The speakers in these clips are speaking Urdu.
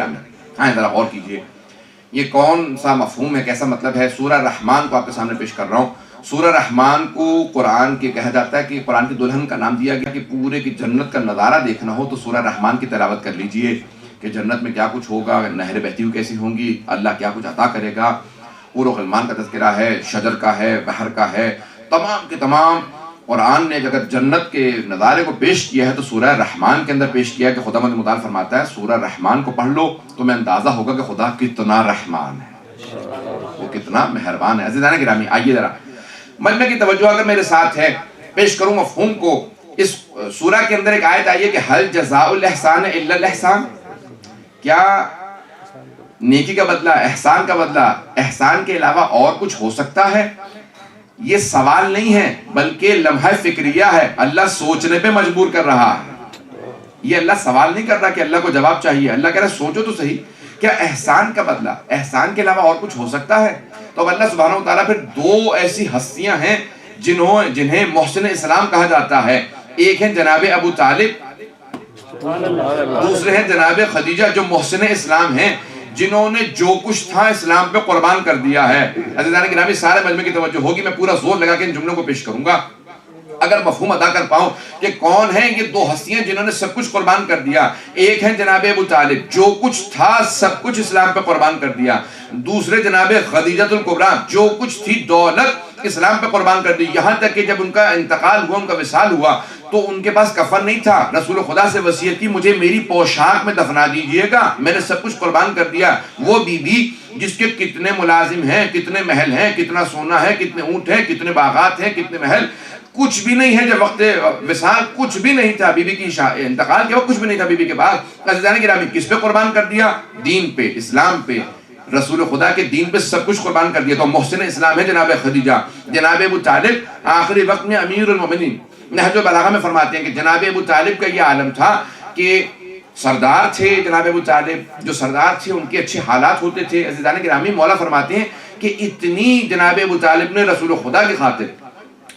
گرامی ہاں ذرا غور کیجئے، یہ کون سا مفہوم ہے، کیسا مطلب ہے؟ سورہ رحمان کو آپ کے سامنے پیش کر رہا ہوں۔ سورہ رحمان کو قرآن کے کہا جاتا ہے کہ قرآن کی دلہن کا نام دیا گیا کہ پورے کی جنت کا نظارہ دیکھنا ہو تو سورہ رحمان کی تلاوت کر لیجئے کہ جنت میں کیا کچھ ہوگا، نہریں بہتی ہوئی کیسی ہوں گی، اللہ کیا کچھ عطا کرے گا، حور و غلمان کا تذکرہ ہے، شجر کا ہے، بحر کا ہے، تمام کے تمام قرآن نے اگر جنت کے نظارے کو پیش کیا ہے تو سورہ رحمان کے اندر پیش کیا ہے کہ خداوند متعال فرماتا ہے سورہ رحمان کو پڑھ لو تو میں اندازہ ہوگا کہ خدا کتنا رحمان ہے، وہ کتنا مہربان ہے۔ عزیزان گرامی آئیے ذرا مجمع کی توجہ اگر میرے ساتھ ہے، پیش کروں مفہوم کو۔ اس سورہ کے اندر ایک آیت آئی ہے کہ حل جزاء الاحسان الا الاحسان، کیا نیکی کا بدلہ، احسان کا بدلہ احسان کے علاوہ اور کچھ ہو سکتا ہے؟ یہ سوال نہیں ہے بلکہ لمحہ فکریہ ہے، اللہ سوچنے پہ مجبور کر رہا ہے۔ یہ اللہ سوال نہیں کر رہا کہ اللہ کو جواب چاہیے، اللہ کہہ رہا ہے سوچو تو صحیح، کیا احسان کا بدلہ احسان کے علاوہ اور کچھ ہو سکتا ہے؟ تو اب اللہ سبحانہ وتعالیٰ پھر دو ایسی ہستیاں ہیں جنہیں محسن اسلام کہا جاتا ہے، ایک ہیں جناب ابو طالب، دوسرے ہیں جناب خدیجہ جو محسن اسلام ہیں، جنہوں نے جو کچھ تھا اسلام پہ قربان کر دیا ہے۔ عزیزان گرامی سارے مجمع کی توجہ ہوگی، میں پورا زور لگا کے ان جملوں کو پیش کروں گا اگر مفہوم ادا کر پاؤں کہ کون ہیں یہ دو ہستیاں جنہوں نے سب کچھ قربان کر دیا۔ ایک ہیں جناب ابو طالب جو کچھ تھا سب کچھ اسلام پہ قربان کر دیا، دوسرے جناب خدیجہ الکبریٰ جو کچھ تھی دولت اسلام پہ قربان کر دی، یہاں تک کہ جب ان کا انتقال ہوا، ان کا وصال ہوا تو ان کے پاس کفن نہیں تھا، رسول خدا سے وصیت کی مجھے میری پوشاک میں دفنا دیجئے گا، میں نے سب کچھ قربان کر دیا۔ وہ بی بی جس کے کتنے ملازم ہیں، کتنے محل ہیں، کتنا سونا ہے، کتنے اونٹ ہیں، کتنے باغات ہیں، کتنے محل، کچھ بھی نہیں ہے جب وقت وصال کچھ بھی نہیں تھا، بی بی کی انتقال کے وقت کچھ بھی نہیں تھا بی بی کے پاس۔ عزیزان گرامی کس پہ قربان کر دیا؟ دین پہ، اسلام پہ، رسول خدا کے دین پہ سب کچھ قربان کر دیا۔ تو محسن اسلام ہے جناب خدیجہ، جناب ابو طالب آخری وقت میں امیر المومنین۔ نہج البلاغہ میں فرماتے ہیں کہ جناب ابو طالب کا یہ عالم تھا کہ سردار تھے، جناب ابو طالب جو سردار تھے ان کے اچھے حالات ہوتے تھے۔ عزیزان گرامی مولا فرماتے ہیں کہ اتنی جناب ابو طالب نے رسول خدا کی خاطر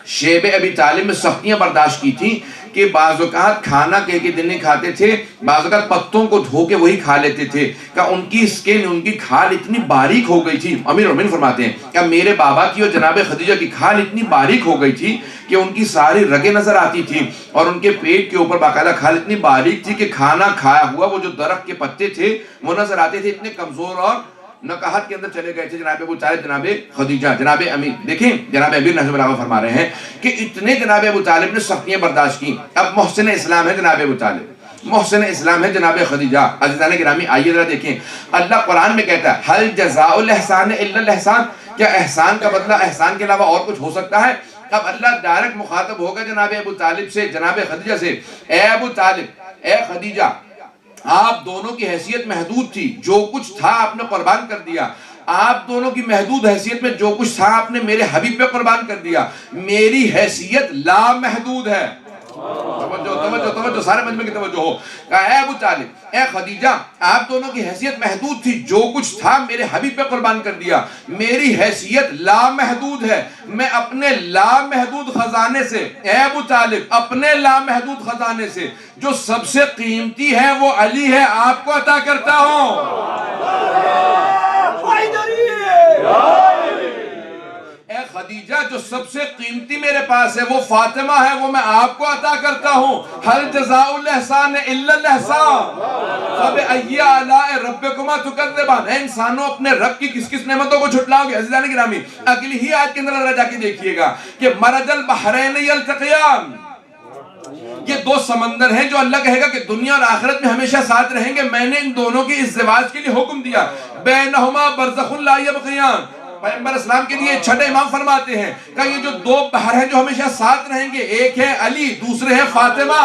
شیب ابی طالب میں سختیاں برداشت کی تھی کہ بعض اوقات کھانا کہہ کے دن نہیں کھاتے تھے، بعض اوقات پتوں کو دھو کے وہی کھا لیتے تھے، کہ ان کی سکن، ان کی کھال اتنی باریک ہو گئی تھی۔ امیر المومنین فرماتے ہیں کہ میرے بابا کی اور جناب خدیجہ کی کھال اتنی باریک ہو گئی تھی کہ ان کی ساری رگیں نظر آتی تھی، اور ان کے پیٹ کے اوپر باقاعدہ کھال اتنی باریک تھی کہ کھانا کھایا ہوا وہ جو درخت کے پتے تھے وہ نظر آتے تھے، اتنے کمزور اور نکاحت کے اندر چلے گئے تھے جناب ابو طالب، جناب خدیجہ، جناب امیر۔ دیکھیں جناب امیر نہج البلاغہ فرما رہے ہیں کہ اتنے جناب ابو طالب نے سختیاں برداشت کی۔ اب محسن اسلام ہے جناب ابو طالب، محسن اسلام ہے جناب خدیجہ۔ عزیزان گرامی آئیے ذرا دیکھیں، اللہ قرآن میں کہتا ہے حل جزاء الاحسان الا الاحسان، کیا احسان کا بدلہ احسان کے علاوہ اور کچھ ہو سکتا ہے؟ اب اللہ ڈائریکٹ مخاطب ہوگا جناب ابو طالب سے، جناب خدیجہ سے، اے ابو طالب، اے خدیجہ، آپ دونوں کی حیثیت محدود تھی، جو کچھ تھا آپ نے قربان کر دیا، آپ دونوں کی محدود حیثیت میں جو کچھ تھا آپ نے میرے حبیب پہ قربان کر دیا، میری حیثیت لامحدود ہے۔ توجہ سارے مجمع کی توجہ ہو، کہا اے ابو طالب، اے خدیجہ، آپ دونوں کی حیثیت محدود تھی، جو کچھ تھا میرے حبیب پہ قربان کر دیا، میری حیثیت لامحدود ہے، میں اپنے لامحدود خزانے سے، اے ابو طالب، اپنے لامحدود خزانے سے جو سب سے قیمتی ہے وہ علی ہے، آپ کو عطا کرتا ہوں۔ اے خدیجہ، جو سب سے قیمتی میرے پاس ہے وہ فاطمہ ہے، وہ میں آپ کو عطا کرتا ہوں۔ حل جزاء الاحسان الا الاحسان فبأي آلاء ربكما تكذبان، اے انسانوں اپنے رب کی کس کس نعمتوں کو جھٹلاؤ گے؟ عزیزان گرامی اگلی ہی آیت کے اندر اللہ جا کے دیکھیے گا کہ مرج البحرین یلتقیان، یہ دو سمندر ہیں جو اللہ کہے گا کہ دنیا اور آخرت میں ہمیشہ ساتھ رہیں گے، میں نے ان دونوں کی ازدواج کے لیے حکم دیا، بینہما برزخ لا یبغیان۔ پیغمبر اسلام کے لیے چھٹے امام فرماتے ہیں کہ یہ جو دو بحر ہیں جو ہمیشہ ساتھ رہیں گے، ایک ہے علی، دوسرے ہے فاطمہ،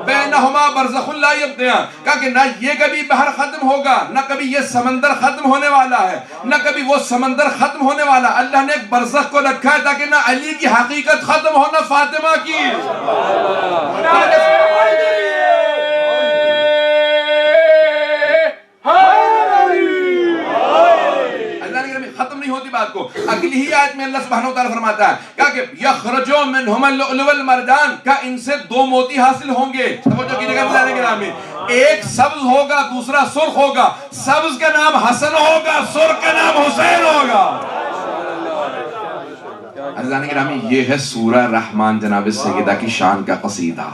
بینہما برزخ لا یبغیان، کہا کہ نہ یہ کبھی بحر ختم ہوگا، نہ کبھی یہ سمندر ختم ہونے والا ہے، نہ کبھی وہ سمندر ختم ہونے والا۔ اللہ نے ایک برزخ کو رکھا ہے تاکہ نہ علی کی حقیقت ختم ہو نہ فاطمہ کی۔ ختم نہیں ہوتی بات کو، اگلی ہی آیت میں اللہ سبحانہ وتعالی فرماتا ہے کہ یخرجو منہما اللؤلؤ والمرجان، کہ ان سے دو موتی حاصل ہوں گے۔ توجہ کیجئے گا عزیزان گرامی، ایک سبز ہوگا دوسرا سرخ ہوگا، سبز کا نام حسن ہوگا سرخ کا نام حسین ہوگا۔ عزیزان گرامی، یہ ہے سورہ رحمان جناب سیدہ کی شان کا قصیدہ۔